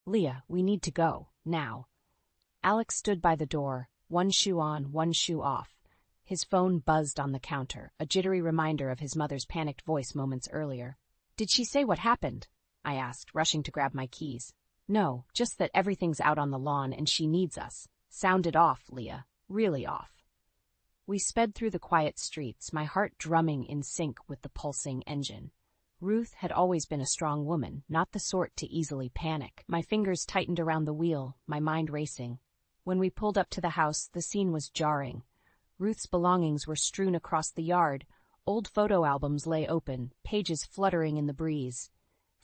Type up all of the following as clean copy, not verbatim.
Leah, we need to go, now. Alex stood by the door, one shoe on, one shoe off. His phone buzzed on the counter, a jittery reminder of his mother's panicked voice moments earlier. Did she say what happened? I asked, rushing to grab my keys. No, just that everything's out on the lawn and she needs us. Sounded off, Leah. Really off. We sped through the quiet streets, my heart drumming in sync with the pulsing engine. Ruth had always been a strong woman, not the sort to easily panic. My fingers tightened around the wheel, my mind racing. When we pulled up to the house, the scene was jarring. Ruth's belongings were strewn across the yard. Old photo albums lay open, pages fluttering in the breeze.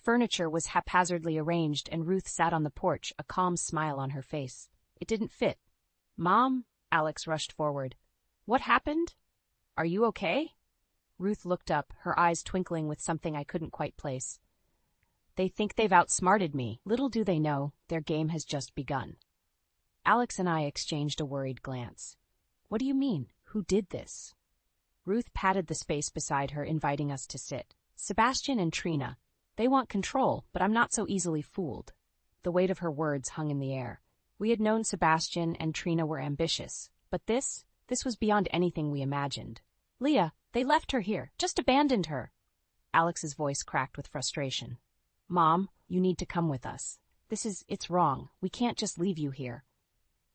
Furniture was haphazardly arranged, and Ruth sat on the porch, a calm smile on her face. It didn't fit. Mom? Alex rushed forward. What happened? Are you okay? Ruth looked up, her eyes twinkling with something I couldn't quite place. They think they've outsmarted me. Little do they know, their game has just begun. Alex and I exchanged a worried glance. What do you mean? Who did this? Ruth patted the space beside her, inviting us to sit. Sebastian and Trina. They want control, but I'm not so easily fooled. The weight of her words hung in the air. We had known Sebastian and Trina were ambitious, but this was beyond anything we imagined. Leah, they left her here, just abandoned her. Alex's voice cracked with frustration. Mom, you need to come with us. It's wrong. We can't just leave you here.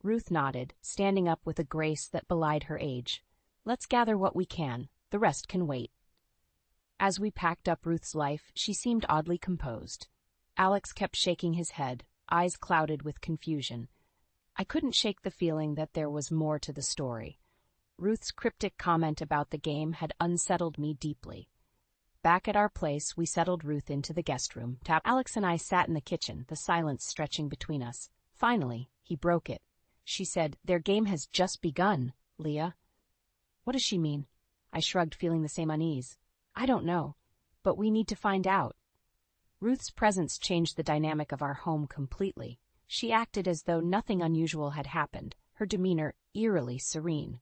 Ruth nodded, standing up with a grace that belied her age. Let's gather what we can. The rest can wait. As we packed up Ruth's life, she seemed oddly composed. Alex kept shaking his head, eyes clouded with confusion. I couldn't shake the feeling that there was more to the story. Ruth's cryptic comment about the game had unsettled me deeply. Back at our place, we settled Ruth into the guest room. Alex and I sat in the kitchen, the silence stretching between us. Finally, he broke it. She said, their game has just begun, Leah. What does she mean? I shrugged, feeling the same unease. I don't know, but we need to find out. Ruth's presence changed the dynamic of our home completely. She acted as though nothing unusual had happened, her demeanor eerily serene.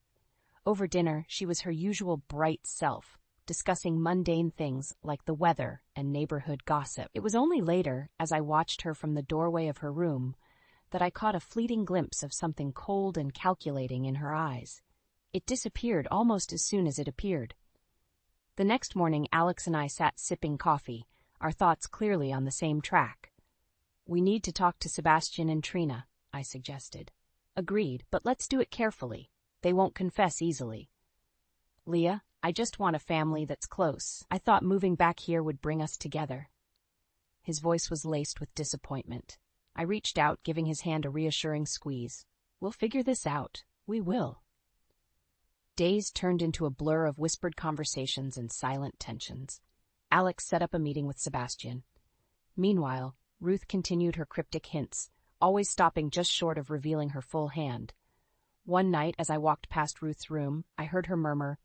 Over dinner, she was her usual bright self, discussing mundane things like the weather and neighborhood gossip. It was only later, as I watched her from the doorway of her room, that I caught a fleeting glimpse of something cold and calculating in her eyes. It disappeared almost as soon as it appeared. The next morning, Alex and I sat sipping coffee, our thoughts clearly on the same track. We need to talk to Sebastian and Trina, I suggested. Agreed, but let's do it carefully. They won't confess easily. Leah, I just want a family that's close. I thought moving back here would bring us together. His voice was laced with disappointment. I reached out, giving his hand a reassuring squeeze. We'll figure this out. We will. Days turned into a blur of whispered conversations and silent tensions. Alex set up a meeting with Sebastian. Meanwhile, Ruth continued her cryptic hints, always stopping just short of revealing her full hand. One night, as I walked past Ruth's room, I heard her murmur,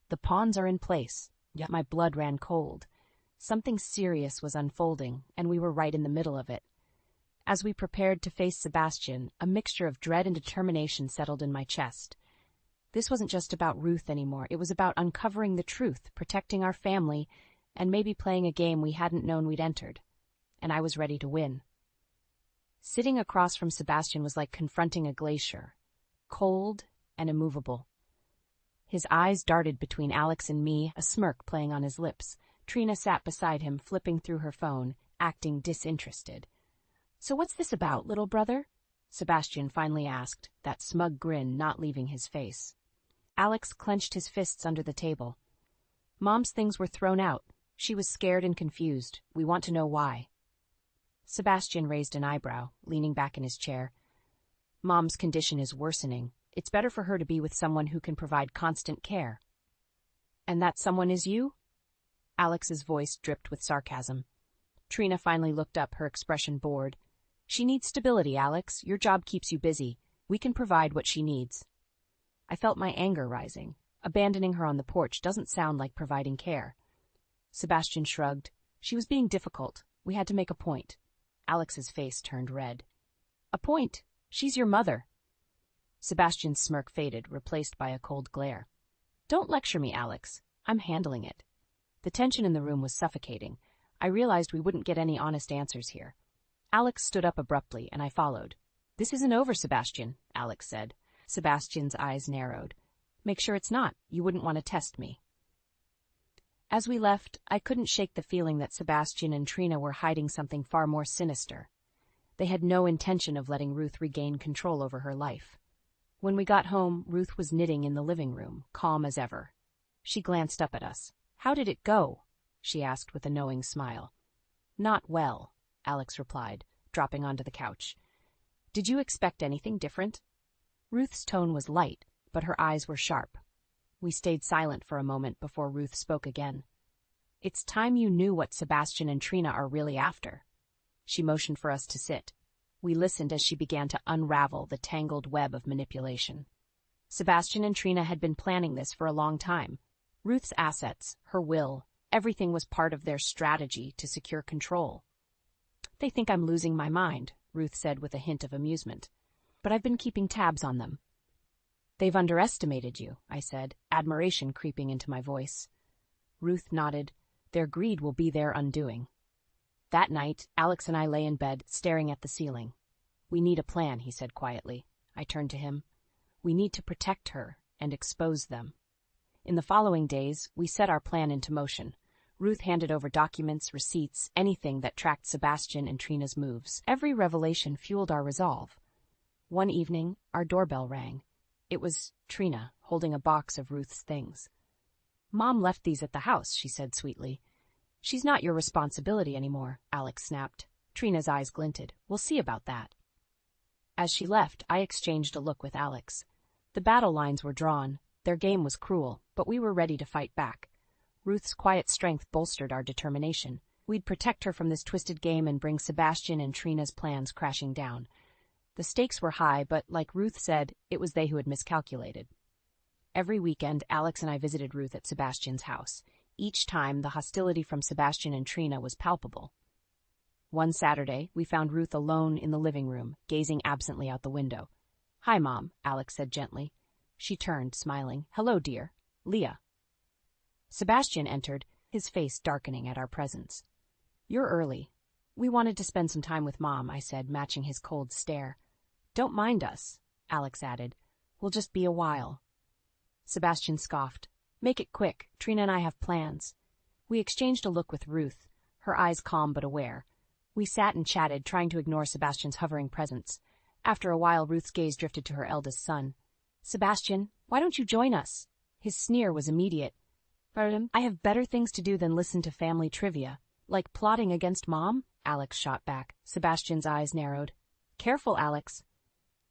"The pawns are in place." Yet my blood ran cold. Something serious was unfolding, and we were right in the middle of it. As we prepared to face Sebastian, a mixture of dread and determination settled in my chest. This wasn't just about Ruth anymore. It was about uncovering the truth, protecting our family, and maybe playing a game we hadn't known we'd entered. And I was ready to win. Sitting across from Sebastian was like confronting a glacier, cold and immovable. His eyes darted between Alex and me, a smirk playing on his lips. Trina sat beside him, flipping through her phone, acting disinterested. "So what's this about, little brother?" Sebastian finally asked, that smug grin not leaving his face. Alex clenched his fists under the table. "Mom's things were thrown out. She was scared and confused. We want to know why." Sebastian raised an eyebrow, leaning back in his chair. "Mom's condition is worsening. It's better for her to be with someone who can provide constant care." "And that someone is you?" Alex's voice dripped with sarcasm. Trina finally looked up, her expression bored. "She needs stability, Alex. Your job keeps you busy. We can provide what she needs." I felt my anger rising. Abandoning her on the porch doesn't sound like providing care. Sebastian shrugged. "She was being difficult. We had to make a point." Alex's face turned red. "A point? She's your mother." Sebastian's smirk faded, replaced by a cold glare. "Don't lecture me, Alex. I'm handling it." The tension in the room was suffocating. I realized we wouldn't get any honest answers here. Alex stood up abruptly, and I followed. "This isn't over, Sebastian," Alex said. Sebastian's eyes narrowed. "Make sure it's not. You wouldn't want to test me." As we left, I couldn't shake the feeling that Sebastian and Trina were hiding something far more sinister. They had no intention of letting Ruth regain control over her life. When we got home, Ruth was knitting in the living room, calm as ever. She glanced up at us. "How did it go?" she asked with a knowing smile. "Not well," Alex replied, dropping onto the couch. "Did you expect anything different?" Ruth's tone was light, but her eyes were sharp. We stayed silent for a moment before Ruth spoke again. "It's time you knew what Sebastian and Trina are really after." She motioned for us to sit. We listened as she began to unravel the tangled web of manipulation. Sebastian and Trina had been planning this for a long time. Ruth's assets, her will, everything was part of their strategy to secure control. "They think I'm losing my mind," Ruth said with a hint of amusement. "But I've been keeping tabs on them." "They've underestimated you," I said, admiration creeping into my voice. Ruth nodded. "Their greed will be their undoing." That night, Alex and I lay in bed, staring at the ceiling. "We need a plan," he said quietly. I turned to him. "We need to protect her and expose them." In the following days, we set our plan into motion. Ruth handed over documents, receipts, anything that tracked Sebastian and Trina's moves. Every revelation fueled our resolve. One evening, our doorbell rang. It was Trina, holding a box of Ruth's things. "Mom left these at the house," she said sweetly. "She's not your responsibility anymore," Alex snapped. Trina's eyes glinted. "We'll see about that." As she left, I exchanged a look with Alex. The battle lines were drawn. Their game was cruel, but we were ready to fight back. Ruth's quiet strength bolstered our determination. We'd protect her from this twisted game and bring Sebastian and Trina's plans crashing down. The stakes were high, but like Ruth said, it was they who had miscalculated. Every weekend, Alex and I visited Ruth at Sebastian's house. Each time, the hostility from Sebastian and Trina was palpable. One Saturday, we found Ruth alone in the living room, gazing absently out the window. "Hi, Mom," Alex said gently. She turned, smiling. "Hello, dear. Leah." Sebastian entered, his face darkening at our presence. "You're early." "We wanted to spend some time with Mom," I said, matching his cold stare. "Don't mind us," Alex added. "We'll just be a while." Sebastian scoffed. "Make it quick. Trina and I have plans." We exchanged a look with Ruth, her eyes calm but aware. We sat and chatted, trying to ignore Sebastian's hovering presence. After a while, Ruth's gaze drifted to her eldest son. "Sebastian, why don't you join us?" His sneer was immediate. "I have better things to do than listen to family trivia." "Like plotting against Mom?" Alex shot back. Sebastian's eyes narrowed. "Careful, Alex."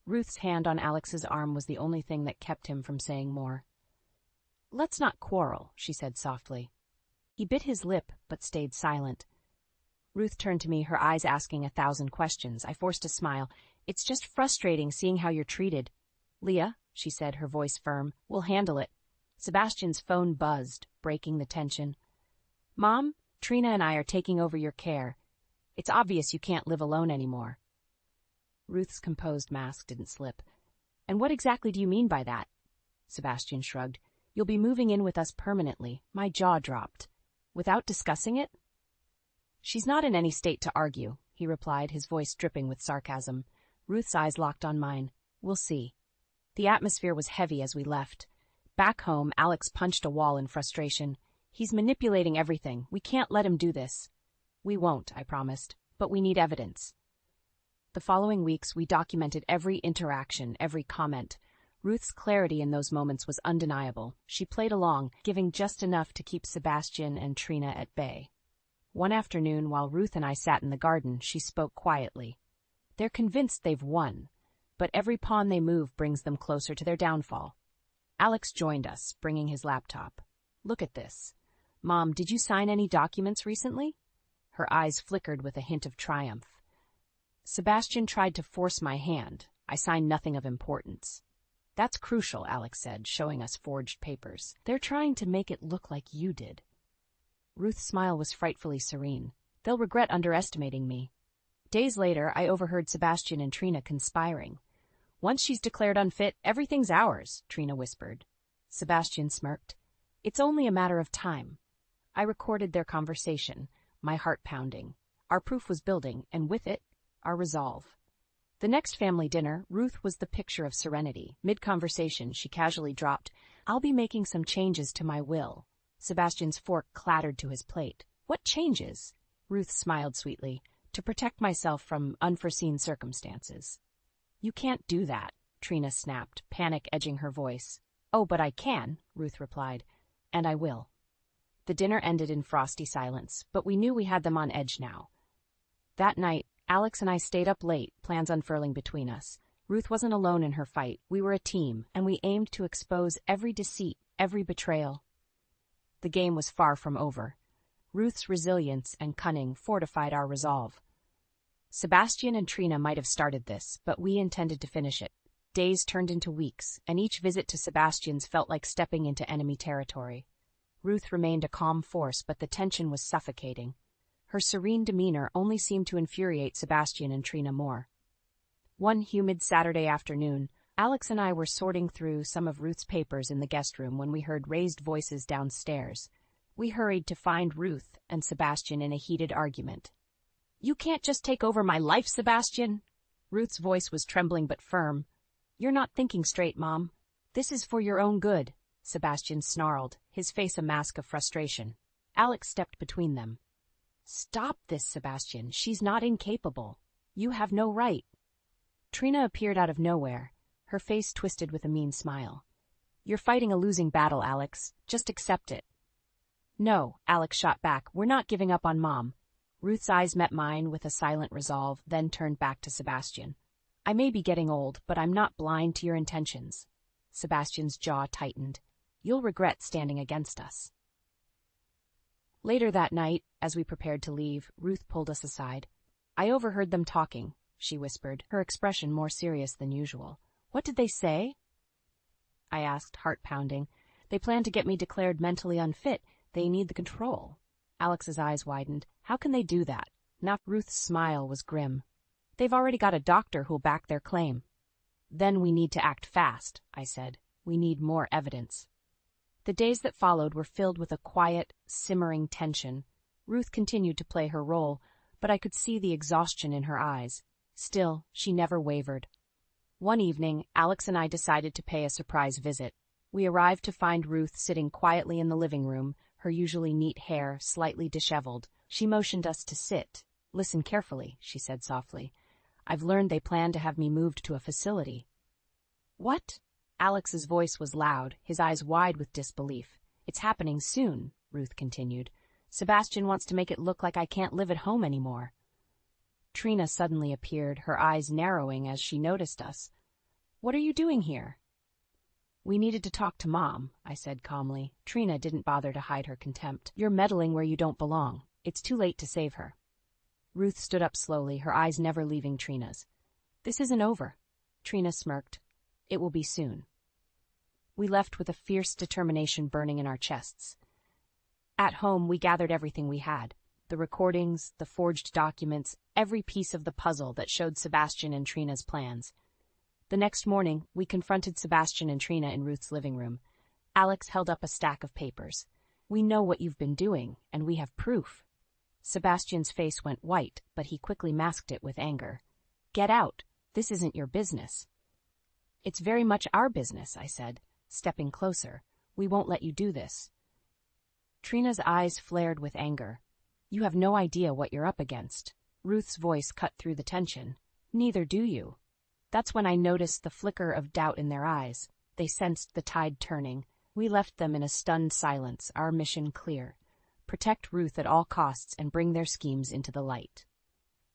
Ruth's hand on Alex's arm was the only thing that kept him from saying more. "Let's not quarrel," she said softly. He bit his lip, but stayed silent. Ruth turned to me, her eyes asking 1,000 questions. I forced a smile. "It's just frustrating seeing how you're treated." "Leah," she said, her voice firm, "we'll handle it." Sebastian's phone buzzed, breaking the tension. "Mom, Trina and I are taking over your care. It's obvious you can't live alone anymore." Ruth's composed mask didn't slip. "And what exactly do you mean by that?" Sebastian shrugged. "You'll be moving in with us permanently." My jaw dropped. "Without discussing it?" "She's not in any state to argue," he replied, his voice dripping with sarcasm. Ruth's eyes locked on mine. "We'll see." The atmosphere was heavy as we left. Back home, Alex punched a wall in frustration. "He's manipulating everything. We can't let him do this." "We won't," I promised, "but we need evidence." The following weeks, we documented every interaction, every comment. Ruth's clarity in those moments was undeniable. She played along, giving just enough to keep Sebastian and Trina at bay. One afternoon, while Ruth and I sat in the garden, she spoke quietly. "They're convinced they've won, but every pawn they move brings them closer to their downfall." Alex joined us, bringing his laptop. "Look at this. Mom, did you sign any documents recently?" Her eyes flickered with a hint of triumph. "Sebastian tried to force my hand. I signed nothing of importance." "That's crucial," Alex said, showing us forged papers. "They're trying to make it look like you did." Ruth's smile was frightfully serene. "They'll regret underestimating me." Days later, I overheard Sebastian and Trina conspiring. "Once she's declared unfit, everything's ours," Trina whispered. Sebastian smirked. "It's only a matter of time." I recorded their conversation, my heart pounding. Our proof was building, and with it, our resolve. The next family dinner, Ruth was the picture of serenity. Mid-conversation, she casually dropped, "I'll be making some changes to my will." Sebastian's fork clattered to his plate. "What changes?" Ruth smiled sweetly. "To protect myself from unforeseen circumstances." "You can't do that," Trina snapped, panic edging her voice. "Oh, but I can," Ruth replied, "and I will." The dinner ended in frosty silence, but we knew we had them on edge now. That night, Alex and I stayed up late, plans unfurling between us. Ruth wasn't alone in her fight. We were a team, and we aimed to expose every deceit, every betrayal. The game was far from over. Ruth's resilience and cunning fortified our resolve. Sebastian and Trina might have started this, but we intended to finish it. Days turned into weeks, and each visit to Sebastian's felt like stepping into enemy territory. Ruth remained a calm force, but the tension was suffocating. Her serene demeanor only seemed to infuriate Sebastian and Trina more. One humid Saturday afternoon, Alex and I were sorting through some of Ruth's papers in the guest room when we heard raised voices downstairs. We hurried to find Ruth and Sebastian in a heated argument. "You can't just take over my life, Sebastian!" Ruth's voice was trembling but firm. "You're not thinking straight, Mom. This is for your own good," Sebastian snarled, his face a mask of frustration. Alex stepped between them. "Stop this, Sebastian. She's not incapable. You have no right." Trina appeared out of nowhere, her face twisted with a mean smile. "You're fighting a losing battle, Alex. Just accept it." "No," Alex shot back. "We're not giving up on Mom." Ruth's eyes met mine with a silent resolve, then turned back to Sebastian. "I may be getting old, but I'm not blind to your intentions." Sebastian's jaw tightened. "You'll regret standing against us." Later that night, as we prepared to leave, Ruth pulled us aside. "I overheard them talking," she whispered, her expression more serious than usual. "What did they say?" I asked, heart pounding. "They plan to get me declared mentally unfit. They need the control." Alex's eyes widened. "How can they do that?" Now Ruth's smile was grim. "They've already got a doctor who'll back their claim." "Then we need to act fast," I said. "We need more evidence." The days that followed were filled with a quiet, simmering tension. Ruth continued to play her role, but I could see the exhaustion in her eyes. Still, she never wavered. One evening, Alex and I decided to pay a surprise visit. We arrived to find Ruth sitting quietly in the living room, her usually neat hair slightly disheveled. She motioned us to sit. "Listen carefully," she said softly. "I've learned they plan to have me moved to a facility." "What?" Alex's voice was loud, his eyes wide with disbelief. "It's happening soon," Ruth continued. "Sebastian wants to make it look like I can't live at home anymore." Trina suddenly appeared, her eyes narrowing as she noticed us. "What are you doing here?" "We needed to talk to Mom," I said calmly. Trina didn't bother to hide her contempt. "You're meddling where you don't belong. It's too late to save her." Ruth stood up slowly, her eyes never leaving Trina's. "This isn't over." Trina smirked. "It will be soon." We left with a fierce determination burning in our chests. At home, we gathered everything we had. The recordings, the forged documents, every piece of the puzzle that showed Sebastian and Trina's plans. The next morning, we confronted Sebastian and Trina in Ruth's living room. Alex held up a stack of papers. "We know what you've been doing, and we have proof." Sebastian's face went white, but he quickly masked it with anger. "Get out. This isn't your business." "It's very much our business," I said, stepping closer. "We won't let you do this." Trina's eyes flared with anger. "You have no idea what you're up against." Ruth's voice cut through the tension. "Neither do you." That's when I noticed the flicker of doubt in their eyes. They sensed the tide turning. We left them in a stunned silence, our mission clear: protect Ruth at all costs and bring their schemes into the light.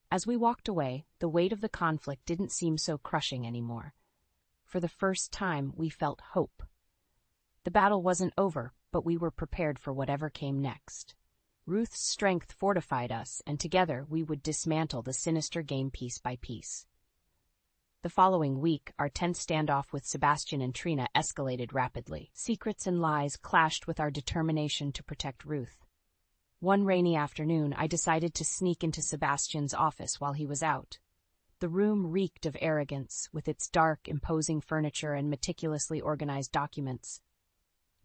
As we walked away, the weight of the conflict didn't seem so crushing anymore. For the first time, we felt hope. The battle wasn't over, but we were prepared for whatever came next. Ruth's strength fortified us, and together we would dismantle the sinister game piece by piece. The following week, our tense standoff with Sebastian and Trina escalated rapidly. Secrets and lies clashed with our determination to protect Ruth. One rainy afternoon, I decided to sneak into Sebastian's office while he was out. The room reeked of arrogance, with its dark, imposing furniture and meticulously organized documents.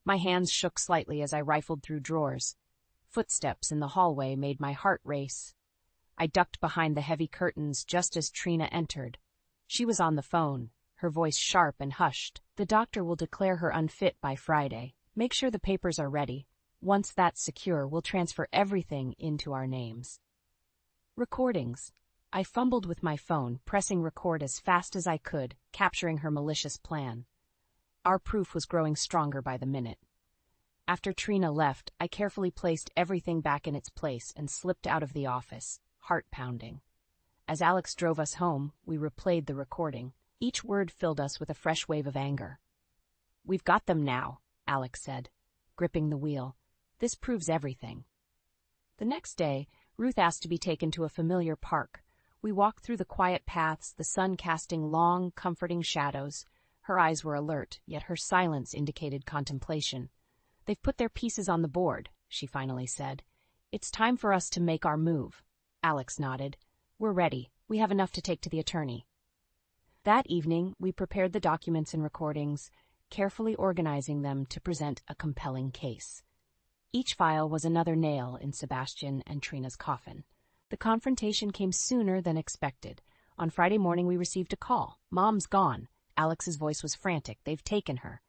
My hands shook slightly as I rifled through drawers. Footsteps in the hallway made my heart race. I ducked behind the heavy curtains just as Trina entered. She was on the phone, her voice sharp and hushed. "The doctor will declare her unfit by Friday. Make sure the papers are ready. Once that's secure, we'll transfer everything into our names." Recordings. I fumbled with my phone, pressing record as fast as I could, capturing her malicious plan. Our proof was growing stronger by the minute. After Trina left, I carefully placed everything back in its place and slipped out of the office, heart pounding. As Alex drove us home, we replayed the recording. Each word filled us with a fresh wave of anger. "We've got them now," Alex said, gripping the wheel. "This proves everything." The next day, Ruth asked to be taken to a familiar park. We walked through the quiet paths, the sun casting long, comforting shadows. Her eyes were alert, yet her silence indicated contemplation. "They've put their pieces on the board," she finally said. "It's time for us to make our move." Alex nodded. "We're ready. We have enough to take to the attorney." That evening, we prepared the documents and recordings, carefully organizing them to present a compelling case. Each file was another nail in Sebastian and Trina's coffin. The confrontation came sooner than expected. On Friday morning, we received a call. "Mom's gone." Alex's voice was frantic. "They've taken her."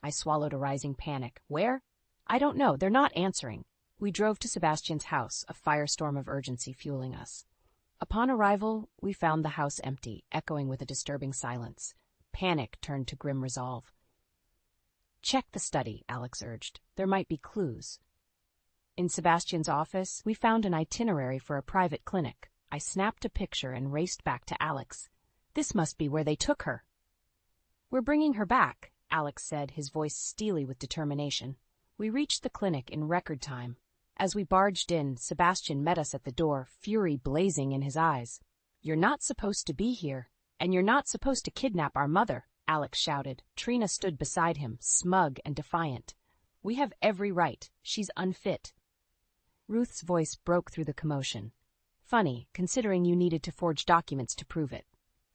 I swallowed a rising panic. "Where?" "I don't know. They're not answering." We drove to Sebastian's house, a firestorm of urgency fueling us. Upon arrival, we found the house empty, echoing with a disturbing silence. Panic turned to grim resolve. "Check the study," Alex urged. "There might be clues." In Sebastian's office, we found an itinerary for a private clinic. I snapped a picture and raced back to Alex. "This must be where they took her." "We're bringing her back," Alex said, his voice steely with determination. We reached the clinic in record time. As we barged in, Sebastian met us at the door, fury blazing in his eyes. "You're not supposed to be here, and you're not supposed to kidnap our mother," Alex shouted. Trina stood beside him, smug and defiant. "We have every right. She's unfit." Ruth's voice broke through the commotion. "Funny, considering you needed to forge documents to prove it."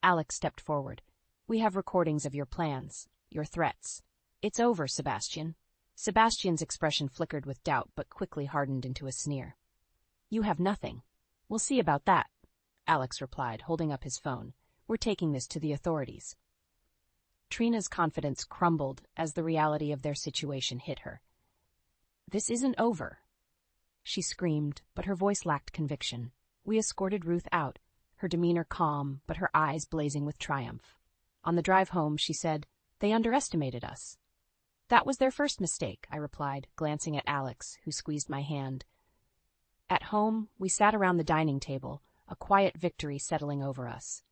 Alex stepped forward. "We have recordings of your plans, your threats. It's over, Sebastian." Sebastian's expression flickered with doubt, but quickly hardened into a sneer. "You have nothing." "We'll see about that," Alex replied, holding up his phone. "We're taking this to the authorities." Trina's confidence crumbled as the reality of their situation hit her. "This isn't over," she screamed, but her voice lacked conviction. We escorted Ruth out, her demeanor calm, but her eyes blazing with triumph. On the drive home, she said, "They underestimated us." "That was their first mistake," I replied, glancing at Alex, who squeezed my hand. At home, we sat around the dining table, a quiet victory settling over us.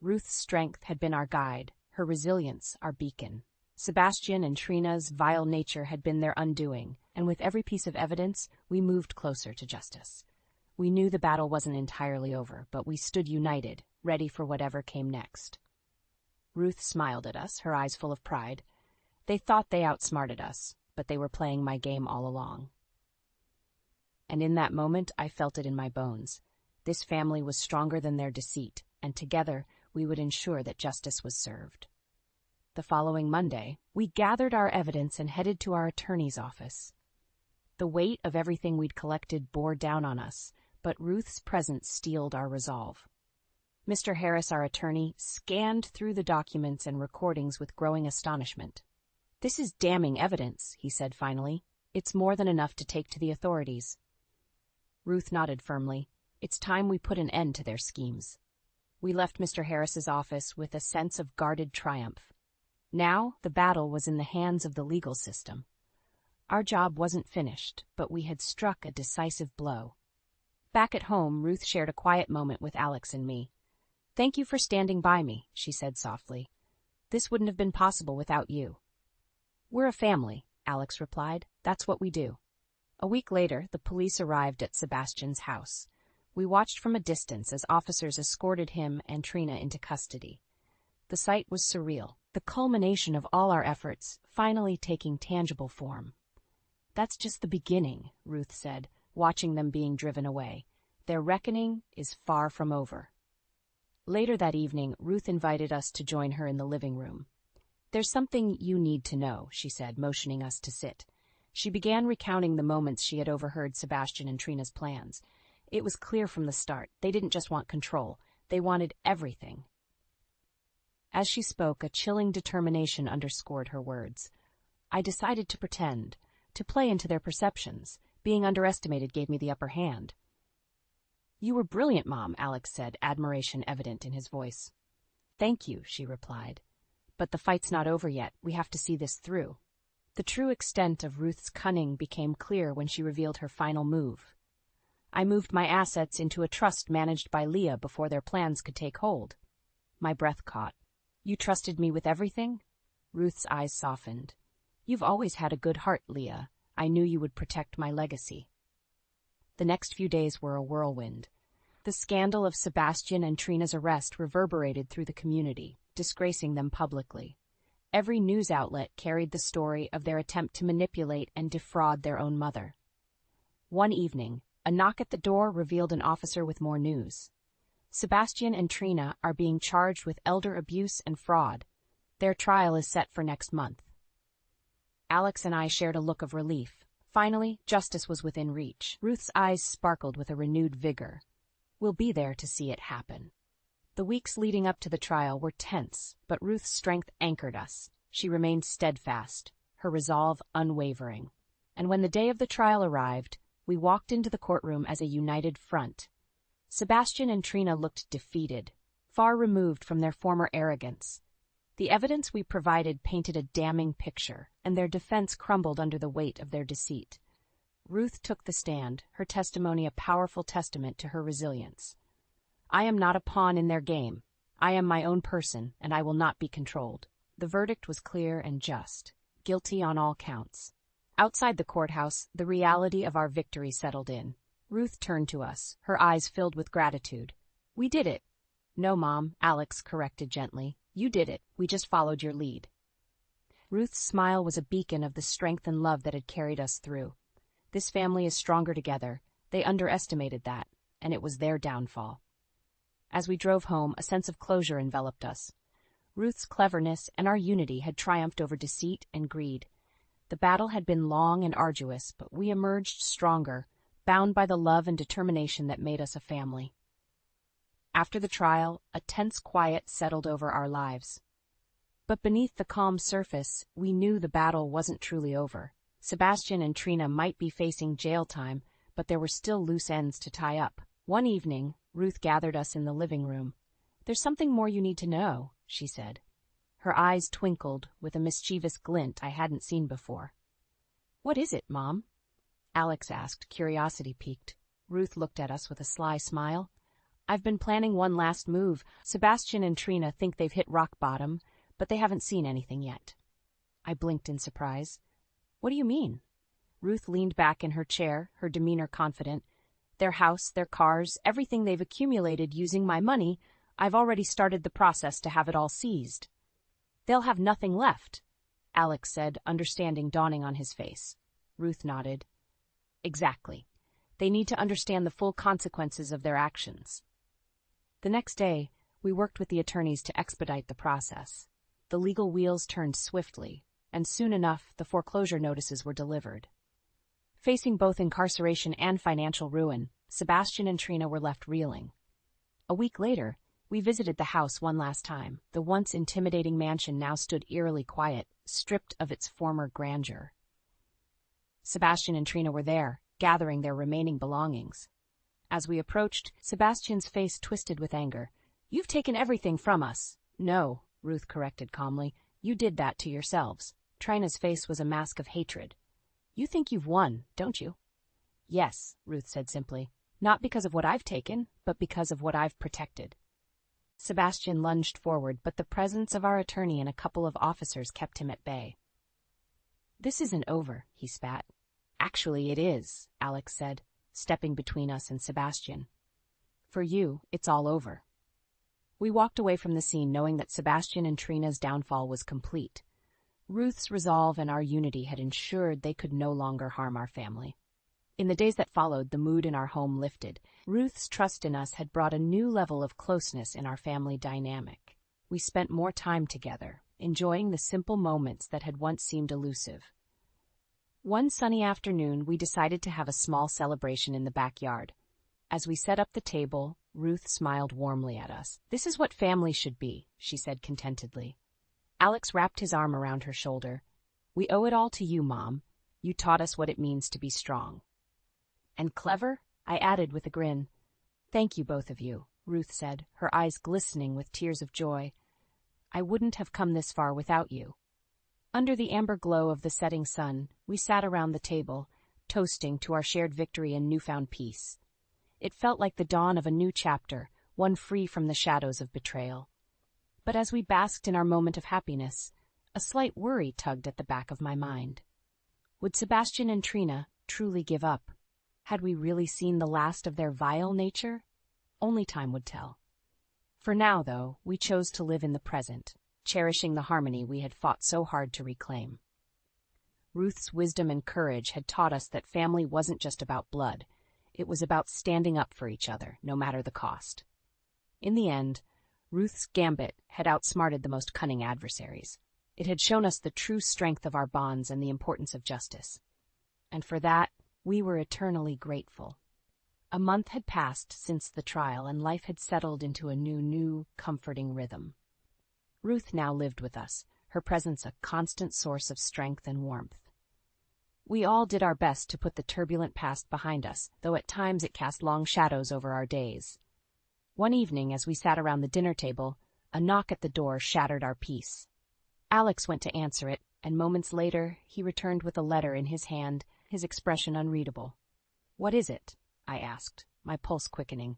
Ruth's strength had been our guide, her resilience our beacon. Sebastian and Trina's vile nature had been their undoing, and with every piece of evidence, we moved closer to justice. We knew the battle wasn't entirely over, but we stood united, ready for whatever came next. Ruth smiled at us, her eyes full of pride. They thought they outsmarted us, but they were playing my game all along. And in that moment, I felt it in my bones. This family was stronger than their deceit, and together we would ensure that justice was served. The following Monday, we gathered our evidence and headed to our attorney's office. The weight of everything we'd collected bore down on us, but Ruth's presence steeled our resolve. Mr. Harris, our attorney, scanned through the documents and recordings with growing astonishment. "This is damning evidence," he said finally. "It's more than enough to take to the authorities." Ruth nodded firmly. "It's time we put an end to their schemes." We left Mr. Harris's office with a sense of guarded triumph. Now the battle was in the hands of the legal system. Our job wasn't finished, but we had struck a decisive blow. Back at home, Ruth shared a quiet moment with Alex and me. "Thank you for standing by me," she said softly. "This wouldn't have been possible without you." "We're a family," Alex replied. "That's what we do." A week later, the police arrived at Sebastian's house. We watched from a distance as officers escorted him and Trina into custody. The sight was surreal, the culmination of all our efforts finally taking tangible form. "That's just the beginning," Ruth said, watching them being driven away. "Their reckoning is far from over." Later that evening, Ruth invited us to join her in the living room. "There's something you need to know," she said, motioning us to sit. She began recounting the moments she had overheard Sebastian and Trina's plans. It was clear from the start, they didn't just want control, they wanted everything. As she spoke, a chilling determination underscored her words. I decided to pretend, to play into their perceptions. Being underestimated gave me the upper hand. You were brilliant, Mom, Alex said, admiration evident in his voice. Thank you, she replied. But the fight's not over yet. We have to see this through. The true extent of Ruth's cunning became clear when she revealed her final move. I moved my assets into a trust managed by Leah before their plans could take hold. My breath caught. You trusted me with everything? Ruth's eyes softened. You've always had a good heart, Leah. I knew you would protect my legacy. The next few days were a whirlwind. The scandal of Sebastian and Trina's arrest reverberated through the community, disgracing them publicly. Every news outlet carried the story of their attempt to manipulate and defraud their own mother. One evening, a knock at the door revealed an officer with more news. Sebastian and Trina are being charged with elder abuse and fraud. Their trial is set for next month. Alex and I shared a look of relief. Finally, justice was within reach. Ruth's eyes sparkled with a renewed vigor. We'll be there to see it happen. The weeks leading up to the trial were tense, but Ruth's strength anchored us. She remained steadfast, her resolve unwavering. And when the day of the trial arrived, we walked into the courtroom as a united front. Sebastian and Trina looked defeated, far removed from their former arrogance. The evidence we provided painted a damning picture, and their defense crumbled under the weight of their deceit. Ruth took the stand, her testimony a powerful testament to her resilience. I am not a pawn in their game. I am my own person, and I will not be controlled. The verdict was clear and just, guilty on all counts. Outside the courthouse, the reality of our victory settled in. Ruth turned to us, her eyes filled with gratitude. We did it. No, Mom, Alex corrected gently. You did it. We just followed your lead. Ruth's smile was a beacon of the strength and love that had carried us through. This family is stronger together. They underestimated that, and it was their downfall. As we drove home, a sense of closure enveloped us. Ruth's cleverness and our unity had triumphed over deceit and greed. The battle had been long and arduous, but we emerged stronger, bound by the love and determination that made us a family. After the trial, a tense quiet settled over our lives. But beneath the calm surface, we knew the battle wasn't truly over. Sebastian and Trina might be facing jail time, but there were still loose ends to tie up. One evening, Ruth gathered us in the living room. There's something more you need to know, she said. Her eyes twinkled with a mischievous glint I hadn't seen before. What is it, Mom? Alex asked, curiosity piqued. Ruth looked at us with a sly smile. I've been planning one last move. Sebastian and Trina think they've hit rock bottom, but they haven't seen anything yet. I blinked in surprise. What do you mean? Ruth leaned back in her chair, her demeanor confident. Their house, their cars, everything they've accumulated using my money, I've already started the process to have it all seized. They'll have nothing left, Alex said, understanding dawning on his face. Ruth nodded. Exactly. They need to understand the full consequences of their actions. The next day, we worked with the attorneys to expedite the process. The legal wheels turned swiftly, and soon enough the foreclosure notices were delivered. Facing both incarceration and financial ruin, Sebastian and Trina were left reeling. A week later, we visited the house one last time. The once intimidating mansion now stood eerily quiet, stripped of its former grandeur. Sebastian and Trina were there, gathering their remaining belongings. As we approached, Sebastian's face twisted with anger. You've taken everything from us. No, Ruth corrected calmly. You did that to yourselves. Trina's face was a mask of hatred. You think you've won, don't you? Yes, Ruth said simply. Not because of what I've taken, but because of what I've protected. Sebastian lunged forward, but the presence of our attorney and a couple of officers kept him at bay. This isn't over, he spat. Actually, it is, Alex said, stepping between us and Sebastian. For you, it's all over. We walked away from the scene knowing that Sebastian and Trina's downfall was complete. Ruth's resolve and our unity had ensured they could no longer harm our family. In the days that followed, the mood in our home lifted. Ruth's trust in us had brought a new level of closeness in our family dynamic. We spent more time together, enjoying the simple moments that had once seemed elusive. One sunny afternoon, we decided to have a small celebration in the backyard. As we set up the table, Ruth smiled warmly at us. "This is what family should be," she said contentedly. Alex wrapped his arm around her shoulder. "We owe it all to you, Mom. You taught us what it means to be strong." "And clever?" I added with a grin. "Thank you, both of you," Ruth said, her eyes glistening with tears of joy. "I wouldn't have come this far without you." Under the amber glow of the setting sun, we sat around the table, toasting to our shared victory and newfound peace. It felt like the dawn of a new chapter, one free from the shadows of betrayal. But as we basked in our moment of happiness, a slight worry tugged at the back of my mind. Would Sebastian and Trina truly give up? Had we really seen the last of their vile nature? Only time would tell. For now, though, we chose to live in the present, cherishing the harmony we had fought so hard to reclaim. Ruth's wisdom and courage had taught us that family wasn't just about blood. It was about standing up for each other, no matter the cost. In the end, Ruth's gambit had outsmarted the most cunning adversaries. It had shown us the true strength of our bonds and the importance of justice. And for that, we were eternally grateful. A month had passed since the trial, and life had settled into a new, comforting rhythm. Ruth now lived with us, her presence a constant source of strength and warmth. We all did our best to put the turbulent past behind us, though at times it cast long shadows over our days. One evening, as we sat around the dinner table, a knock at the door shattered our peace. Alex went to answer it, and moments later he returned with a letter in his hand, his expression unreadable. "What is it?" I asked, my pulse quickening.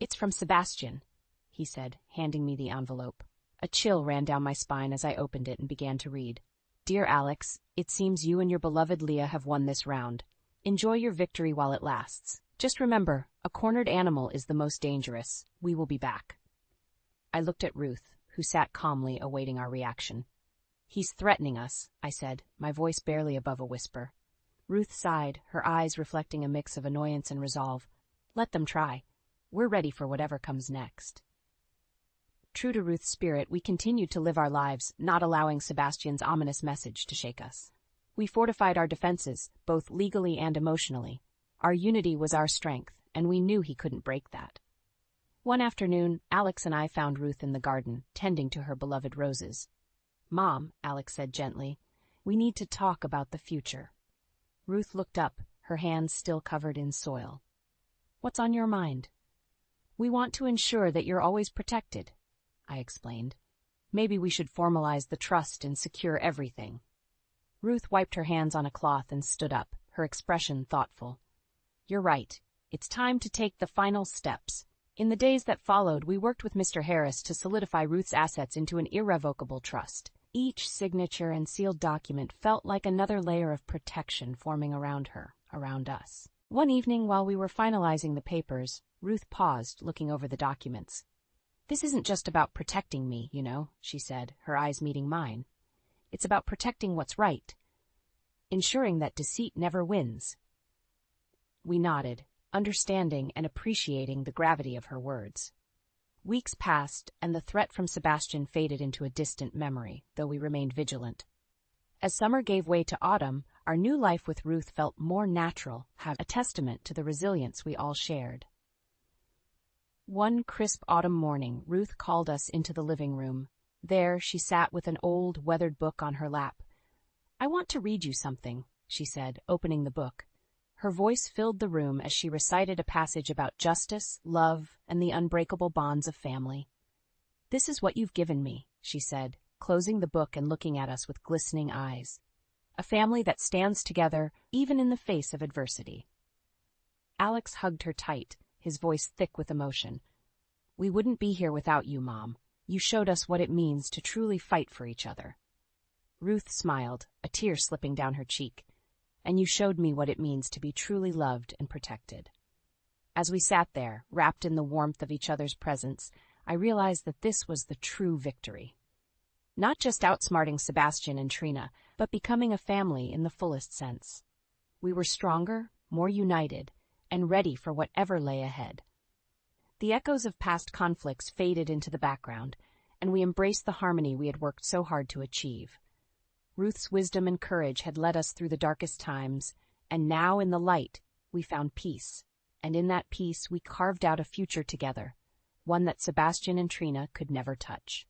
"It's from Sebastian," he said, handing me the envelope. A chill ran down my spine as I opened it and began to read. "Dear Alex, it seems you and your beloved Leah have won this round. Enjoy your victory while it lasts. Just remember, a cornered animal is the most dangerous. We will be back." I looked at Ruth, who sat calmly awaiting our reaction. "He's threatening us," I said, my voice barely above a whisper. Ruth sighed, her eyes reflecting a mix of annoyance and resolve. "Let them try. We're ready for whatever comes next." True to Ruth's spirit, we continued to live our lives, not allowing Sebastian's ominous message to shake us. We fortified our defenses, both legally and emotionally. Our unity was our strength, and we knew he couldn't break that. One afternoon, Alex and I found Ruth in the garden, tending to her beloved roses. "Mom," Alex said gently, "we need to talk about the future." Ruth looked up, her hands still covered in soil. "What's on your mind?" "We want to ensure that you're always protected," I explained. "Maybe we should formalize the trust and secure everything." Ruth wiped her hands on a cloth and stood up, her expression thoughtful. "You're right. It's time to take the final steps." In the days that followed, we worked with Mr. Harris to solidify Ruth's assets into an irrevocable trust. Each signature and sealed document felt like another layer of protection forming around her, around us. One evening, while we were finalizing the papers, Ruth paused, looking over the documents. "This isn't just about protecting me, you know," she said, her eyes meeting mine. "It's about protecting what's right, ensuring that deceit never wins." We nodded, understanding and appreciating the gravity of her words. Weeks passed, and the threat from Sebastian faded into a distant memory, though we remained vigilant. As summer gave way to autumn, our new life with Ruth felt more natural, a testament to the resilience we all shared. One crisp autumn morning, Ruth called us into the living room. There, she sat with an old, weathered book on her lap. "I want to read you something," she said, opening the book. Her voice filled the room as she recited a passage about justice, love, and the unbreakable bonds of family. "This is what you've given me," she said, closing the book and looking at us with glistening eyes. "A family that stands together, even in the face of adversity." Alex hugged her tight, his voice thick with emotion. "We wouldn't be here without you, Mom. You showed us what it means to truly fight for each other." Ruth smiled, a tear slipping down her cheek. "And you showed me what it means to be truly loved and protected." As we sat there, wrapped in the warmth of each other's presence, I realized that this was the true victory. Not just outsmarting Sebastian and Trina, but becoming a family in the fullest sense. We were stronger, more united, and ready for whatever lay ahead. The echoes of past conflicts faded into the background, and we embraced the harmony we had worked so hard to achieve. Ruth's wisdom and courage had led us through the darkest times, and now in the light, we found peace. and in that peace we carved out a future together, one that Sebastian and Trina could never touch.